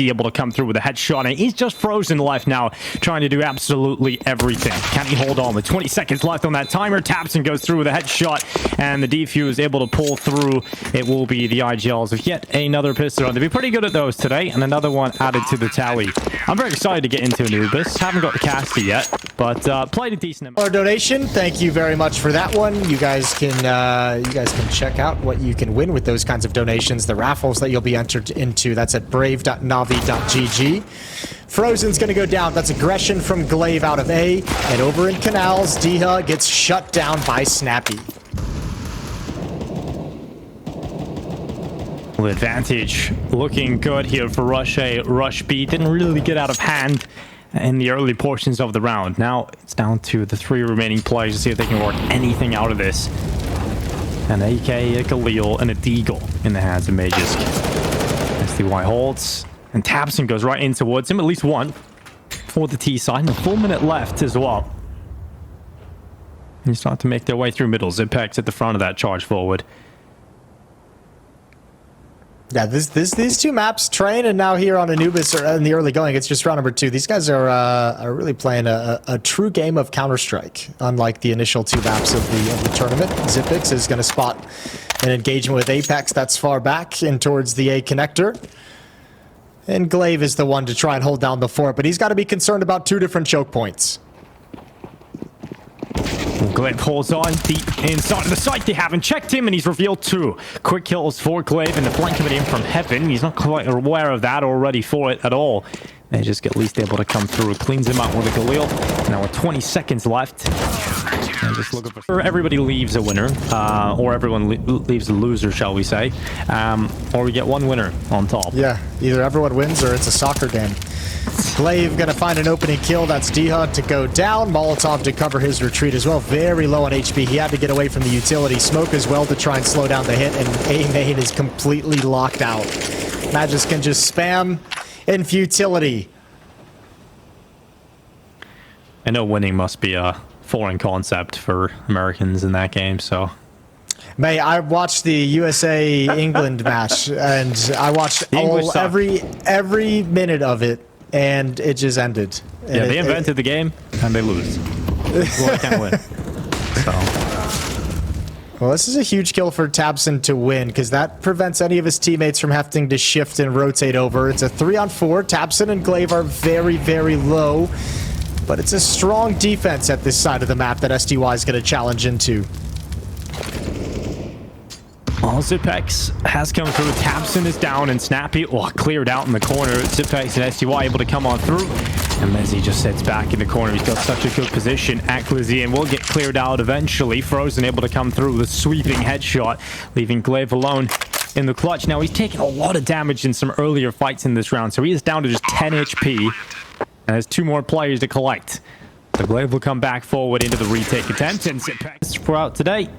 able to come through with a headshot, and he's just frozen life now, trying to do absolutely everything. Can he hold on with 20 seconds left on that timer? Taps and goes through with a headshot, and the defuse able to pull through. It will be the IGLs of yet another pistol run. They'll be pretty good at those today, and another one added to the tally. I'm very excited to get into Anubis. Haven't got the caster yet, but played a decent amount. Our donation, thank you very much for that one. You guys can check out what you can win with those kinds of donations. The raffles that you'll be entered into. That's at brave.navi.gg. Frozen's gonna go down. That's aggression from Glaive out of A, and over in Canals, Diha gets shut down by Snappy. The advantage looking good here for Rush A. Rush B didn't really get out of hand in the early portions of the round. Now it's down to the 3 remaining players to see if they can work anything out of this. An AK, a Galil, and a Deagle in the hands of Mages. SDY holds and taps and goes right in towards him. At least one for the T side, and a full minute left as well. And you start to make their way through middle. Zipex at the front of that charge forward. Yeah, these two maps, Train and now here on Anubis, are in the early going. It's just round number 2. These guys are really playing a true game of Counter-Strike, unlike the initial 2 maps of the tournament. Zipix is going to spot an engagement with Apex that's far back and towards the A connector. And Glaive is the one to try and hold down the fort, but he's got to be concerned about 2 different choke points. Glaive holds on deep inside of the site. They haven't checked him, and he's revealed 2 quick kills for Glaive, and the flank coming in from heaven. He's not quite aware of that or ready for it at all. They just get at least able to come through. Cleans him out with a Galil. Now with 20 seconds left. And just looking for everybody leaves a winner, or everyone leaves a loser, shall we say, or we get one winner on top. Yeah, either everyone wins or it's a soccer game. Glaive gonna find an opening kill. That's Diha to go down. Molotov to cover his retreat as well. Very low on HP. He had to get away from the utility. Smoke as well to try and slow down the hit, and A main is completely locked out. Magis can just spam in futility. I know winning must be a foreign concept for Americans in that game, so... May, I watched the USA-England match, and I watched every minute of it, and it just ended. And yeah, they invented the game, and they lose. Well, they can't win. So... Well, this is a huge kill for Tabson to win, because that prevents any of his teammates from having to shift and rotate over. It's a 3-on-4. Tabson and Glaive are very, very low, but it's a strong defense at this side of the map that SDY is going to challenge into. Well, Zipex has come through. Tabson is down, and Snappy, cleared out in the corner. Zipex and SDY able to come on through. And Mezzy just sits back in the corner. He's got such a good position. Acklesian will get cleared out eventually. Frozen able to come through with a sweeping headshot, leaving Glaive alone in the clutch. Now, he's taken a lot of damage in some earlier fights in this round, so he is down to just 10 HP. And has 2 more players to collect. The Glaive will come back forward into the retake attempt, and Zipex for out today.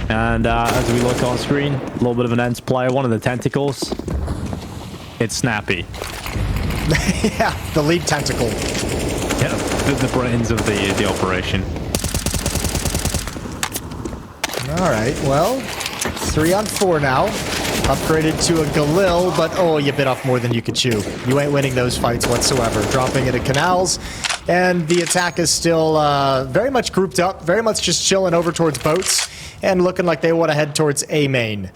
And as we look on screen, a little bit of an Ence player, one of the tentacles. It's Snappy. Yeah, the lead tentacle. Yeah, the brains of the operation. All right, well, 3-on-4 now. Upgraded to a Galil, but oh, you bit off more than you could chew. You ain't winning those fights whatsoever. Dropping into Canals, and the attack is still very much grouped up, very much just chilling over towards boats, and looking like they want to head towards A main.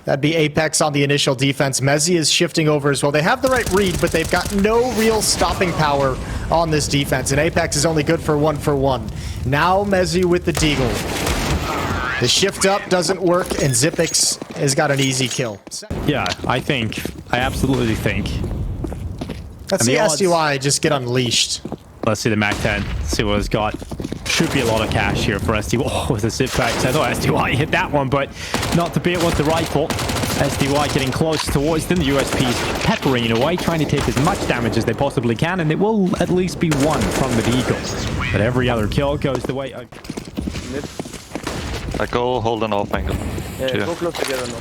That'd be Apex on the initial defense. Mezzy is shifting over as well. They have the right read, but they've got no real stopping power on this defense, and Apex is only good for 1-for-1. Now Mezzy with the Deagle. The shift up doesn't work, and Zipix has got an easy kill. Yeah, I absolutely think. Let's see SDY just get unleashed. Let's see the MAC-10, see what it's got. Should be a lot of cash here for SDY. Oh, with a Zipex. I thought SDY hit that one, but not to be it with the rifle. SDY getting close towards them. The USP's peppering away, trying to take as much damage as they possibly can, and it will at least be 1 from the Deagle. But every other kill goes the way... I go hold an off angle. Yeah, go close together now.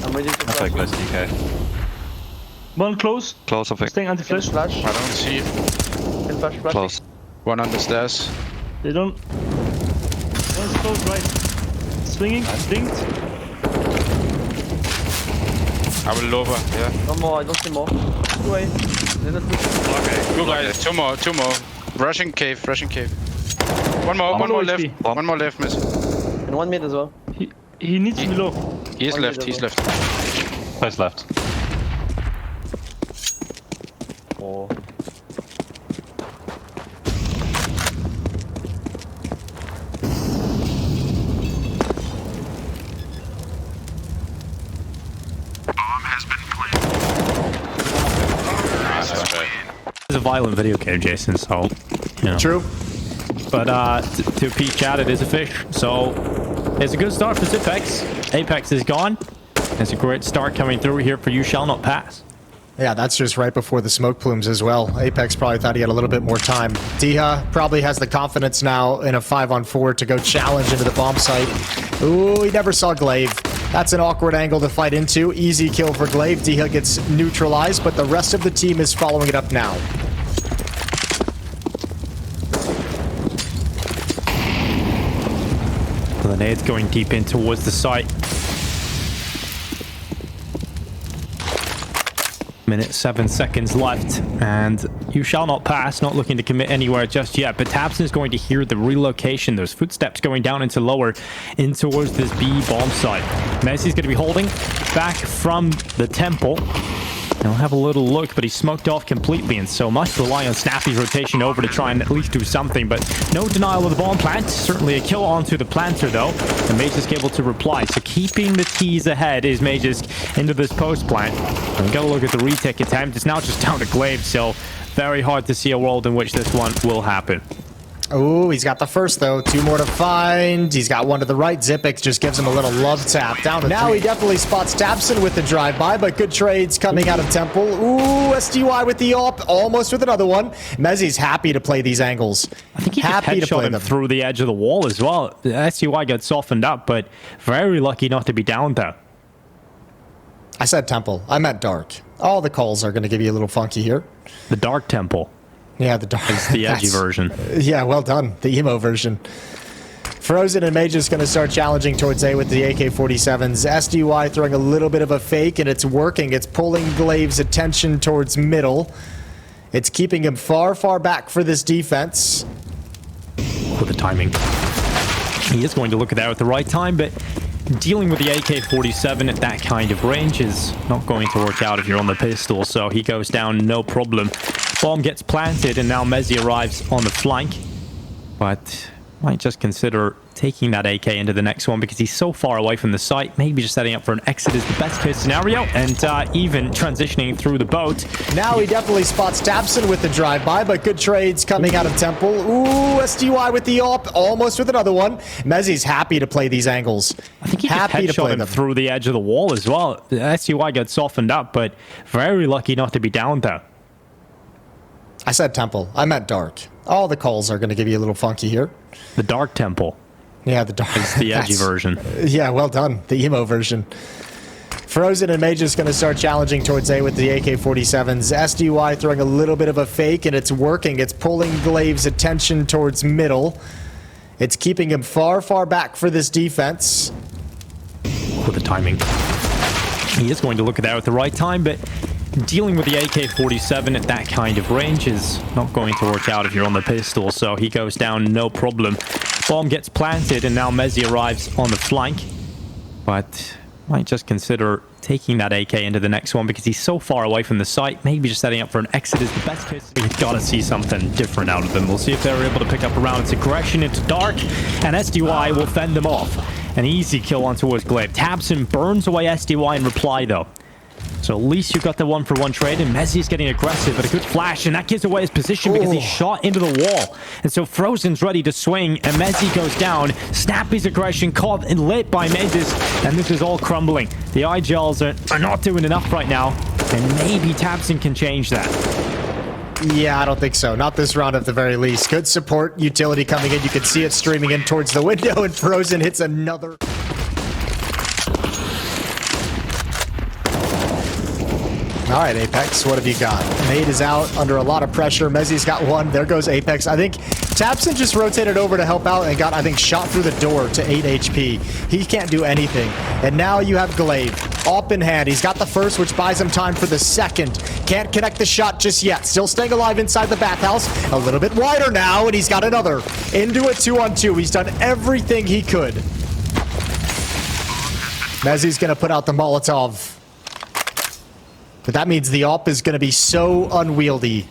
I'm waiting to flash. Close DK. One close. Close, I think. Staying anti-flash. I don't see. Flash. Close. One on the stairs. They don't. One's close, right. Swinging. Linked. I will lower, yeah. One more, I don't see more. Two away. They're not pushing. Okay, good guys. Two more. Rushing cave. One more left. HP. One more left, miss. And one mid as well. He needs to be low. He's One left, mid he's as well. left. Place left. Oh. It's a violent video game, Jason, so, you know. True. But to Pete chat, it is a fish. So it's a good start for Zipex. Apex is gone. It's a great start coming through here for You Shall Not Pass. Yeah, that's just right before the smoke plumes as well. Apex probably thought he had a little bit more time. Diha probably has the confidence now in a 5-on-4 to go challenge into the bomb site. Ooh, he never saw Glaive. That's an awkward angle to fight into. Easy kill for Glaive. Diha gets neutralized, but the rest of the team is following it up now. The nade's going deep in towards the site. Minute 7 seconds left, and You Shall Not Pass, not looking to commit anywhere just yet, but tabseN is going to hear the relocation, those footsteps going down into lower, in towards this B bomb site. Messi's going to be holding back from the temple. He'll have a little look, but he's smoked off completely, and so much rely on Snappy's rotation over to try and at least do something, but no denial of the bomb plant. Certainly a kill onto the planter, though, and Magisk able to reply. So keeping the T's ahead is Magisk into this post plant. And we got to look at the retake attempt. It's now just down to Glaive, so very hard to see a world in which this one will happen. Ooh, he's got the first, though. 2 more to find. He's got one to the right. Zipex just gives him a little love tap. Down to now 3. He definitely spots tabseN with the drive-by, but good trades coming out of Temple. Ooh, SDY with the AWP. Almost with another one. Mezzi's happy to play these angles. I think he happy just to play headshot him them. through the edge of the wall as well. The SDY got softened up, but very lucky not to be down there. I said Temple. I meant Dark. All the calls are going to give you a little funky here. The Dark Temple. Yeah, the Dark. It's the edgy version. Yeah, well done. The emo version. Frozen and Mage is going to start challenging towards A with the AK-47s. SDY throwing a little bit of a fake, and it's working. It's pulling Glaive's attention towards middle. It's keeping him far, far back for this defense. With the timing. He is going to look at that at the right time, but dealing with the AK-47 at that kind of range is not going to work out if you're on the pistol, so he goes down no problem. Bomb gets planted, and now Mezzi arrives on the flank, but might just consider taking that AK into the next one because he's so far away from the site. Maybe just setting up for an exit is the best case scenario, and even transitioning through the boat. Now he definitely spots tabseN with the drive-by, but good trades coming out of Temple. Ooh, SDY with the AWP. Almost with another one. Mezzi's happy to play these angles. I think he happy just to play headshot him them. through the edge of the wall as well. The SDY got softened up, but very lucky not to be down there. I said Temple. I meant Dark. All the calls are going to give you a little funky here. The Dark Temple. Yeah, the Dark. It's the edgy version. Yeah, well done. The emo version. Frozen and Mage is going to start challenging towards A with the AK-47s. SDY throwing a little bit of a fake, and it's working. It's pulling Glaive's attention towards middle. It's keeping him far, far back for this defense. With the timing. He is going to look at that at the right time, but dealing with the AK-47 at that kind of range is not going to work out if you're on the pistol, so he goes down no problem. Bomb gets planted, and now Mezzi arrives on the flank, but might just consider taking that AK into the next one because he's so far away from the site. Maybe just setting up for an exit is the best case. We've got to see something different out of them. We'll see if they're able to pick up a round. It's aggression into Dark, and SDY will fend them off. An easy kill on towards Glaive. tabseN burns away SDY in reply, though. So at least you got the 1-for-1 trade, and Mezzi's getting aggressive, but a good flash, and that gives away his position because he's shot into the wall. And so Frozen's ready to swing, and Mezzi goes down. Snappy's aggression caught and lit by Magisk, and this is all crumbling. The iGels are not doing enough right now, and maybe tabseN can change that. Yeah, I don't think so. Not this round at the very least. Good support utility coming in. You can see it streaming in towards the window, and Frozen hits another. All right, Apex, what have you got? Nade is out under a lot of pressure. Mezzi's got one. There goes Apex. I think tabseN just rotated over to help out and got, I think, shot through the door to 8 HP. He can't do anything. And now you have Glaive. Op in hand. He's got the first, which buys him time for the second. Can't connect the shot just yet. Still staying alive inside the bathhouse. A little bit wider now, and he's got another. Into a 2-on-2. He's done everything he could. Mezzi's going to put out the Molotov. But that means the op is going to be so unwieldy.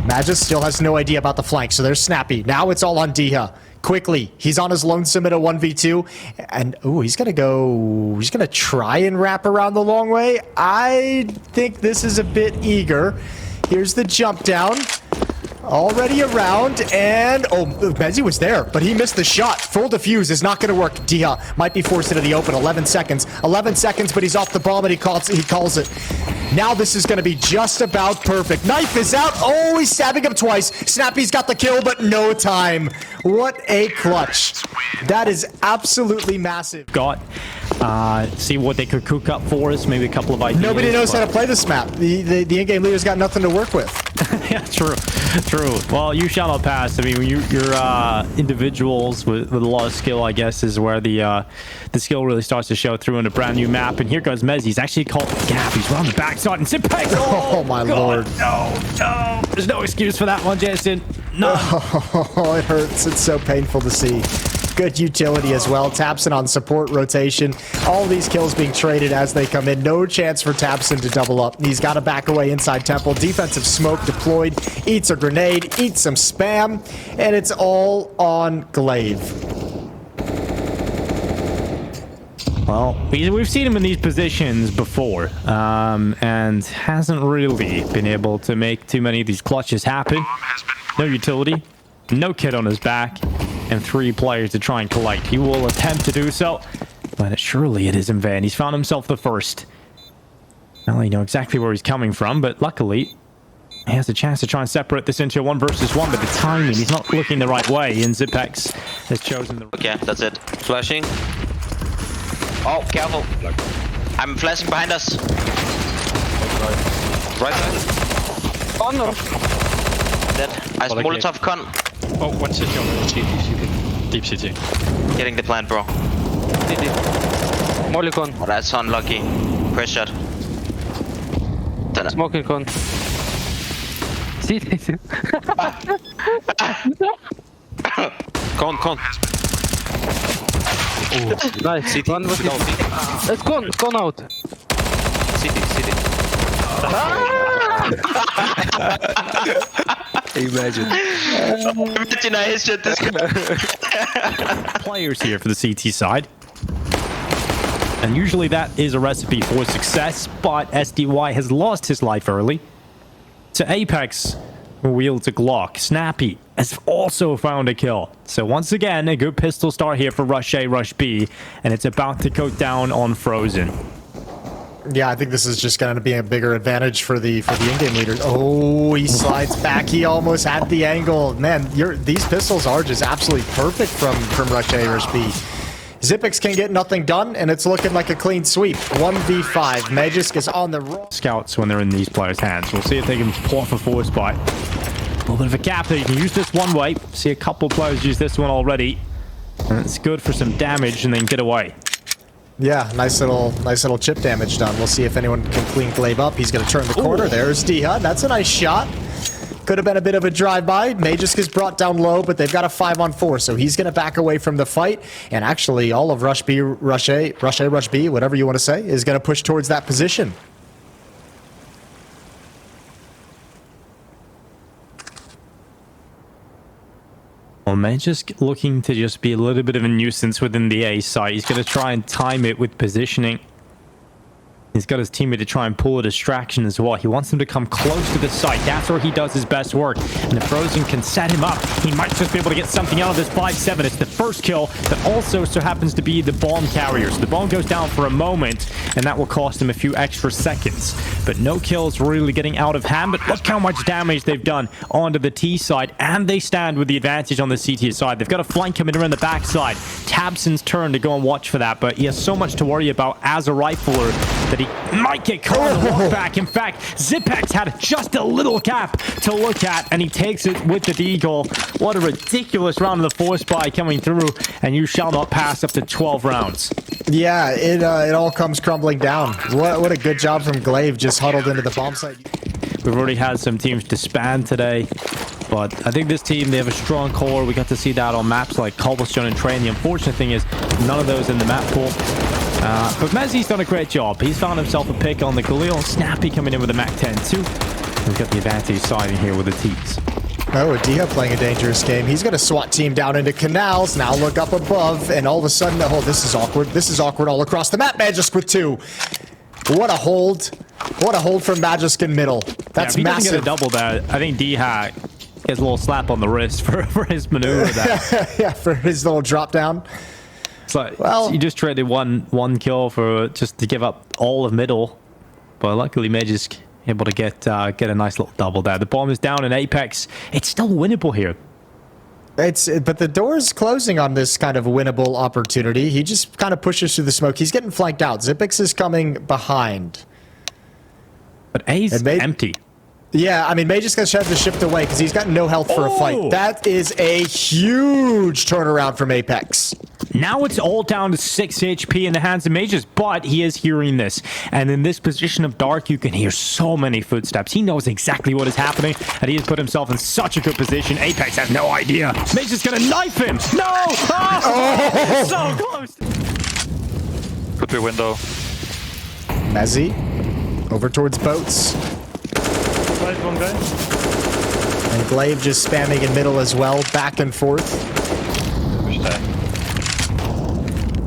Magus still has no idea about the flank, so there's Snappy. Now it's all on Diha. Quickly, he's on his lonesome at a 1v2. And, ooh, he's going to try and wrap around the long way. I think this is a bit eager. Here's the jump down. Already around, and oh, Mezzi was there, but he missed the shot. Full defuse is not going to work. Diha might be forced into the open. 11 seconds. 11 seconds, but he's off the bomb, and he calls it. Now this is going to be just about perfect. Knife is out. Oh, he's stabbing him twice. Snappy's got the kill, but no time. What a clutch. That is absolutely massive. See what they could cook up for us. Maybe a couple of ideas. Nobody knows how to play this map. The in-game leader's got nothing to work with. Yeah, true. Well, you shall not pass. I mean, you're individuals with a lot of skill, I guess, is where the skill really starts to show through in a brand new map. And here goes Mezzi. He's actually called the gap. He's around the backside and Simpeg. Oh my lord. No. There's no excuse for that one, Jason. No. Oh, it hurts. It's so painful to see. Good utility as well. Tapson on support rotation. All these kills being traded as they come in. No chance for Tapson to double up. He's got to back away inside Temple. Defensive smoke deployed. Eats a grenade. Eats some spam. And it's all on Glaive. Well, we've seen him in these positions before, and hasn't really been able to make too many of these clutches happen. No utility, no kit on his back, and 3 players to try and collect. He will attempt to do so, but surely it is in vain. He's found himself the first. Well, you know exactly where he's coming from, but luckily, he has a chance to try and separate this into a 1 versus 1, but the timing, he's not looking the right way, and Zipex has chosen the... Okay, that's it. Flashing. Oh, careful. I'm flashing behind us. Right side. Honor. Dead. I have Molotov con. Oh, one city on CT. Deep city. Getting the plant, bro. CT. Molly con. Oh, that's unlucky. Press shot. Smoking con. CT. Con. Nice. CT. One was It's con out. City. Imagine. Imagine I headshot this guy. Players here for the CT side. And usually that is a recipe for success, but SDY has lost his life early. To Apex, who wields a Glock. Snappy has also found a kill. So once again, a good pistol start here for Rush A, Rush B, and it's about to go down on Frozen. Yeah, I think this is just going to be a bigger advantage for the in-game leaders. Oh, he slides back. He almost had the angle. Man, these pistols are just absolutely perfect from Rush A, Rush B. Zipex can get nothing done, and it's looking like a clean sweep. 1v5. Magisk is on the roll. Scouts when they're in these players' hands. We'll see if they can pull off a force buy. A little bit of a gap there. You can use this one way. See a couple players use this one already. And it's good for some damage and then get away. Yeah, nice little chip damage done. We'll see if anyone can clean Glaive up. He's going to turn the corner. Ooh. There's Diha. That's a nice shot. Could have been a bit of a drive-by. Magisk is brought down low, but they've got a 5-on-4, so he's going to back away from the fight. And actually, all of Rush B, Rush A, Rush B, whatever you want to say, is going to push towards that position. Well, Magisk looking to just be a little bit of a nuisance within the A site. He's going to try and time it with positioning. He's got his teammate to try and pull a distraction as well. He wants him to come close to the site. That's where he does his best work. And if Frozen can set him up, he might just be able to get something out of this 5-7. It's the first kill that also so happens to be the bomb carrier. So the bomb goes down for a moment, and that will cost him a few extra seconds. But no kills really getting out of hand. But look how much damage they've done onto the T side. And they stand with the advantage on the CT side. They've got a flank coming around the backside. Tabson's turn to go and watch for that. But he has so much to worry about as a rifler that he might get caught on the walk back. In fact, Zipex had just a little gap to look at, and he takes it with the deagle. What a ridiculous round of the force buy coming through, and you shall not pass up to 12 rounds. Yeah, it all comes crumbling down. What a good job from Glaive, just huddled into the bomb site. We've already had some teams disband today, but I think this team, they have a strong core. We got to see that on maps like Cobblestone and Train. The unfortunate thing is none of those in the map pool. But Mezzi's done a great job. He's found himself a pick on the Galil. Snappy coming in with a MAC-10 too. We've got the advantage side in here with the Tees. Oh, Dia playing a dangerous game. He's going to SWAT team down into canals. Now look up above, and all of a sudden, oh, this is awkward. This is awkward all across the map. Magisk with 2. What a hold. What a hold from Magisk in middle. That's if he massive. Doesn't get a double there, I think D-Hack gets a little slap on the wrist for his maneuver there. Yeah, for his little drop down. It's like, well, you just traded one kill for just to give up all of middle. But luckily, Magisk able to get a nice little double there. The bomb is down in Apex. It's still winnable here. But the door is closing on this kind of winnable opportunity. He just kind of pushes through the smoke. He's getting flanked out. Xipix is coming behind. But A's empty. Yeah, I mean, May just has to shift away because he's got no health for a fight. That is a huge turnaround from Apex. Now it's all down to 6 HP in the hands of Mages, but he is hearing this. And in this position of dark, you can hear so many footsteps. He knows exactly what is happening, and he has put himself in such a good position. Apex has no idea. Mages is going to knife him. No! Oh! So close. Could be window. Mezzi over towards boats. Right, one guy. And Glaive just spamming in middle as well, back and forth. Push there.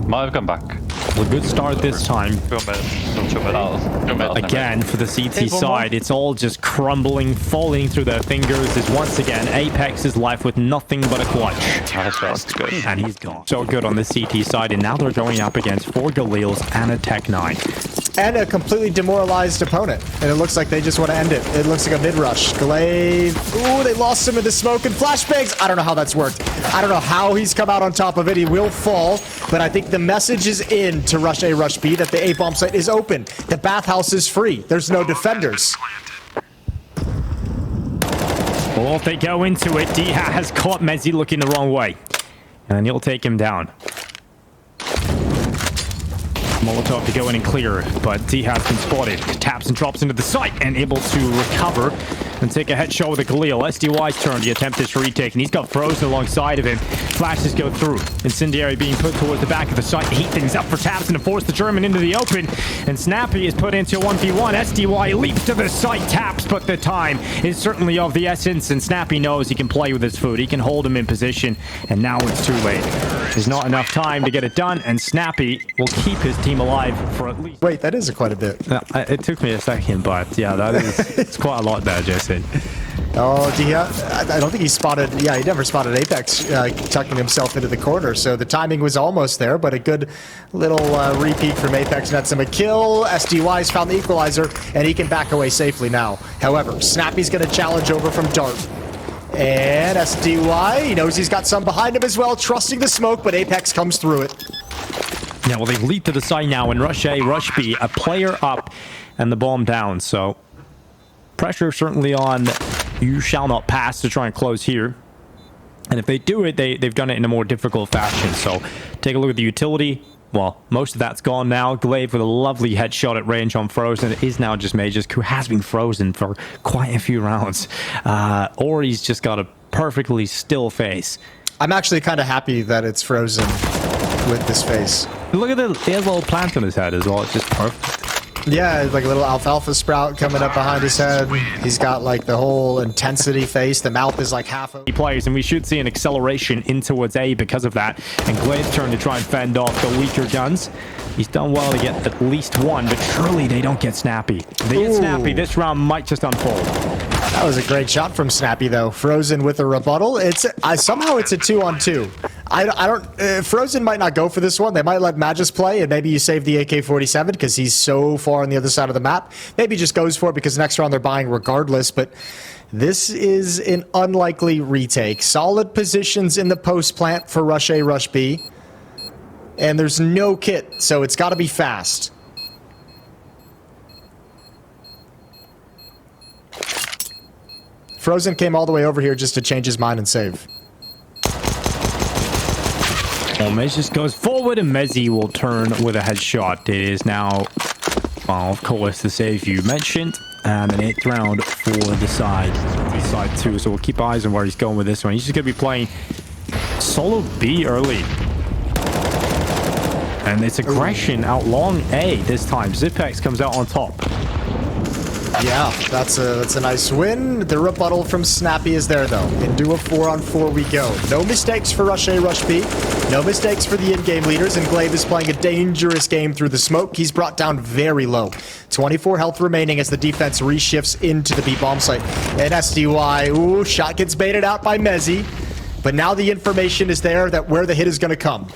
Might have come back. Well, a good start this time. Again, for the CT side, it's all just crumbling, falling through their fingers as once again, Apex is left with nothing but a clutch. Nice rest, good. And he's gone. So good on the CT side, and now they're going up against 4 Galils and a Tech 9. And a completely demoralized opponent. And it looks like they just want to end it. It looks like a mid-rush. Glaive. Ooh, they lost him in the smoke and flashbangs. I don't know how that's worked. I don't know how he's come out on top of it. He will fall. But I think the message is in to rush A, rush B, that the A-bomb site is open. The bathhouse is free. There's no defenders. Well, if they go into it, Diha has caught Mezzi looking the wrong way. And he'll take him down. Molotov to go in and clear, but D has been spotted. Taps and drops into the site and able to recover and take a headshot with a Galil. SDY's turn to attempt this retake, and he's got Frozen alongside of him. Flashes go through. Incendiary being put towards the back of the site to heat things up for Taps and to force the German into the open. And Snappy is put into 1v1. SDY leaps to the site, Taps, but the time is certainly of the essence, and Snappy knows he can play with his food. He can hold him in position, and now it's too late. There's not enough time to get it done, and Snappy will keep his team alive for at least... Wait, that is quite a bit. It took me a second, but yeah, that is it's quite a lot there, Jesse. Oh, I don't think he spotted... Yeah, he never spotted Apex tucking himself into the corner, so the timing was almost there, but a good little repeat from Apex nets him a kill. SDY's found the equalizer, and he can back away safely now. However, Snappy's going to challenge over from Dart. And SDY, he knows he's got some behind him as well, trusting the smoke, but Apex comes through it. Yeah, well, they lead to the site now in Rush A, Rush B, a player up, and the bomb down, so... Pressure certainly on You Shall Not Pass to try and close here. And if they do it, they've done it in a more difficult fashion. So take a look at the utility. Well, most of that's gone now. Glaive with a lovely headshot at range on Frozen. It is now just Majors, who has been frozen for quite a few rounds. Or he's just got a perfectly still face. I'm actually kind of happy that it's Frozen with this face. Look at the little plant on his head as well. It's just perfect. Yeah, like a little alfalfa sprout coming up behind his head. He's got like the whole intensity face. The mouth is like half of... He plays, and we should see an acceleration in towards A because of that. And Glaive's turn to try and fend off the weaker guns. He's done well to get at least one, but surely they don't get Snappy. If they get Snappy, this round might just unfold. That was a great shot from Snappy, though. Frozen with a rebuttal. Somehow it's a 2-on-2. I don't... Frozen might not go for this one. They might let Magis play, and maybe you save the AK-47 because he's so far on the other side of the map. Maybe just goes for it because next round they're buying regardless, but this is an unlikely retake. Solid positions in the post plant for Rush A, Rush B. And there's no kit, so it's got to be fast. Frozen came all the way over here just to change his mind and save. Well, Mez just goes forward and Mezzy will turn with a headshot. It is now, well, of course, the save you mentioned. And an 8th round for the side 2. So we'll keep eyes on where he's going with this one. He's just going to be playing solo B early. And it's aggression out long A this time. Zipex comes out on top. Yeah, that's a nice win. The rebuttal from Snappy is there, though. Into a 4-on-4 we go. No mistakes for Rush A, Rush B. No mistakes for the in-game leaders, and Glaive is playing a dangerous game through the smoke. He's brought down very low. 24 health remaining as the defense reshifts into the B bomb site. And SDY, ooh, shot gets baited out by Mezzy. But now the information is there that where the hit is going to come.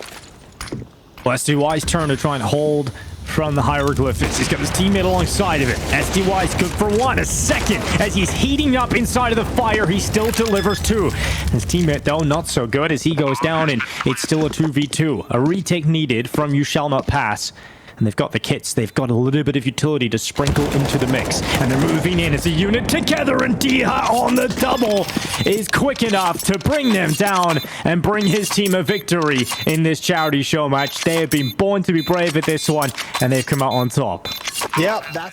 Well, SDY's turn to try and hold from the hieroglyphics. He's got his teammate alongside of it. SDY's good for one. A second as he's heating up inside of the fire. He still delivers 2. His teammate, though, not so good as he goes down, and it's still a 2v2. A retake needed from You Shall Not Pass. And they've got the kits. They've got a little bit of utility to sprinkle into the mix. And they're moving in as a unit together. And Diha on the double is quick enough to bring them down and bring his team a victory in this charity show match. They have been born to be brave at this one. And they've come out on top. Yeah, that's...